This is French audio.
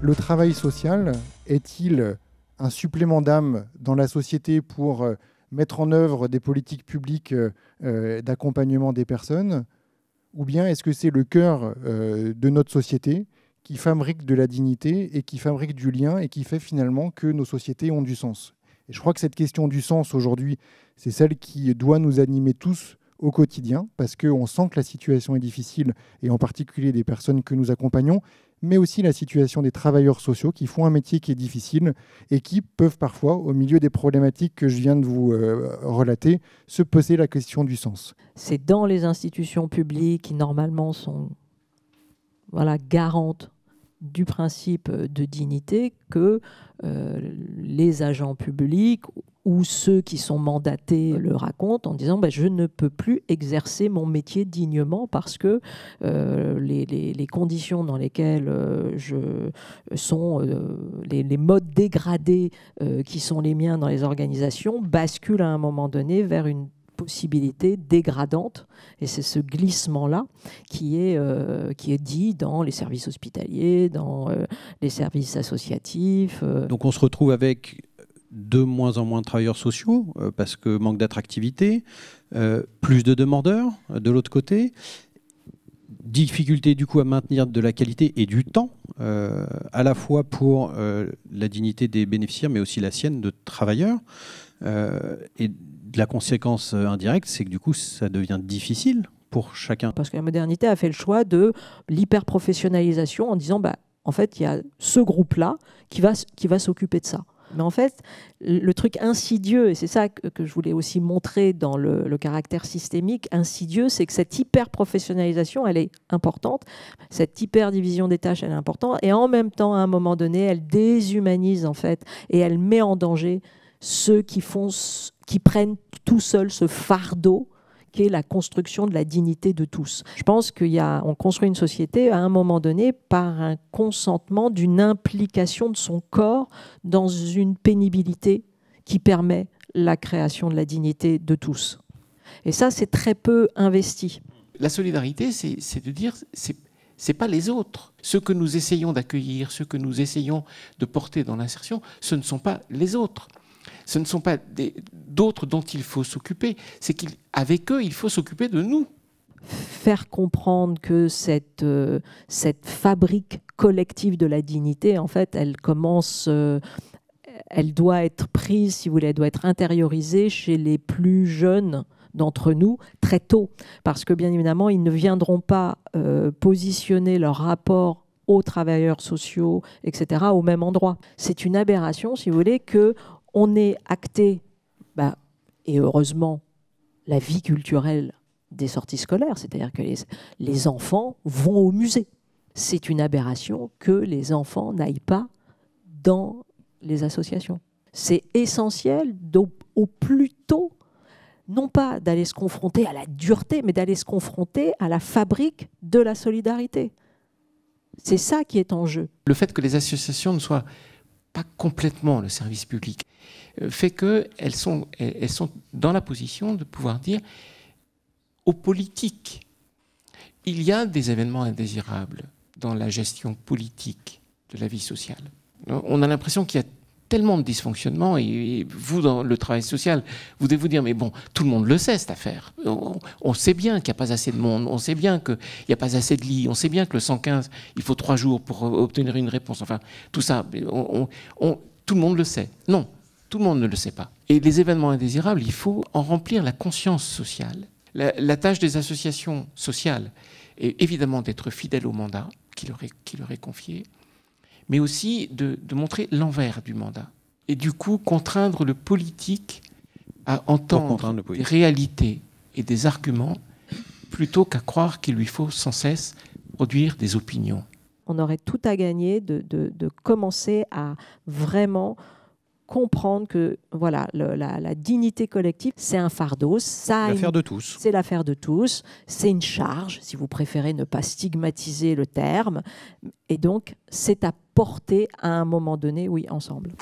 Le travail social est-il un supplément d'âme dans la société pour mettre en œuvre des politiques publiques d'accompagnement des personnes, ou bien est-ce que c'est le cœur de notre société qui fabrique de la dignité et qui fabrique du lien et qui fait finalement que nos sociétés ont du sens? Et je crois que cette question du sens aujourd'hui, c'est celle qui doit nous animer tous au quotidien, parce qu'on sent que la situation est difficile, et en particulier des personnes que nous accompagnons, mais aussi la situation des travailleurs sociaux qui font un métier qui est difficile et qui peuvent parfois, au milieu des problématiques que je viens de vous relater, se poser la question du sens. C'est dans les institutions publiques qui normalement sont garantes du principe de dignité que les agents publics ou ceux qui sont mandatés le racontent en disant je ne peux plus exercer mon métier dignement parce que les conditions dans lesquelles les modes dégradés qui sont les miens dans les organisations basculent à un moment donné vers une possibilité dégradante, et c'est ce glissement-là qui est dit dans les services hospitaliers, dans les services associatifs. Donc on se retrouve avec de moins en moins de travailleurs sociaux parce que manque d'attractivité, plus de demandeurs de l'autre côté, difficulté du coup à maintenir de la qualité et du temps à la fois pour la dignité des bénéficiaires mais aussi la sienne de travailleurs, et la conséquence indirecte, c'est que du coup, ça devient difficile pour chacun. Parce que la modernité a fait le choix de l'hyper-professionnalisation en disant, en fait, il y a ce groupe-là qui va s'occuper de ça. Mais en fait, le truc insidieux, et c'est ça que je voulais aussi montrer dans le caractère systémique, insidieux, c'est que cette hyper-professionnalisation, elle est importante, cette hyper-division des tâches, elle est importante, et en même temps, à un moment donné, elle déshumanise, en fait, et elle met en danger ceux qui prennent tout seuls ce fardeau qui est la construction de la dignité de tous. Je pense qu'on construit une société à un moment donné par un consentement d'une implication de son corps dans une pénibilité qui permet la création de la dignité de tous. Et ça, c'est très peu investi. La solidarité, c'est de dire, c'est pas les autres. Ceux que nous essayons d'accueillir, ceux que nous essayons de porter dans l'insertion, ce ne sont pas les autres. Ce ne sont pas d'autres dont il faut s'occuper, c'est qu'avec eux, il faut s'occuper de nous. Faire comprendre que cette fabrique collective de la dignité, en fait, elle doit être prise, si vous voulez, elle doit être intériorisée chez les plus jeunes d'entre nous très tôt, parce que bien évidemment, ils ne viendront pas positionner leur rapport aux travailleurs sociaux, etc., au même endroit. C'est une aberration, si vous voulez, qu'on ait acté, et heureusement, la vie culturelle des sorties scolaires, c'est-à-dire que les enfants vont au musée. C'est une aberration que les enfants n'aillent pas dans les associations. C'est essentiel au plus tôt, non pas d'aller se confronter à la dureté, mais d'aller se confronter à la fabrique de la solidarité. C'est ça qui est en jeu. Le fait que les associations ne soient pas complètement le service public fait qu'elles sont dans la position de pouvoir dire aux politiques, il y a des événements indésirables dans la gestion politique de la vie sociale. On a l'impression qu'il y a tellement de dysfonctionnements, et vous, dans le travail social, vous devez vous dire, mais bon, tout le monde le sait, cette affaire. On sait bien qu'il n'y a pas assez de monde, on sait bien qu'il n'y a pas assez de lits, on sait bien que le 115, il faut 3 jours pour obtenir une réponse. Enfin, tout ça, tout le monde le sait. Non, tout le monde ne le sait pas. Et les événements indésirables, il faut en remplir la conscience sociale. La tâche des associations sociales est évidemment d'être fidèles au mandat qui leur est confié, mais aussi de montrer l'envers du mandat. Et du coup, contraindre le politique à entendre des réalités et des arguments plutôt qu'à croire qu'il lui faut sans cesse produire des opinions. On aurait tout à gagner de commencer à vraiment comprendre que voilà, la dignité collective, c'est un fardeau. C'est l'affaire de tous. C'est l'affaire de tous. C'est une charge, si vous préférez ne pas stigmatiser le terme. Et donc, c'est à porter à un moment donné, oui, ensemble.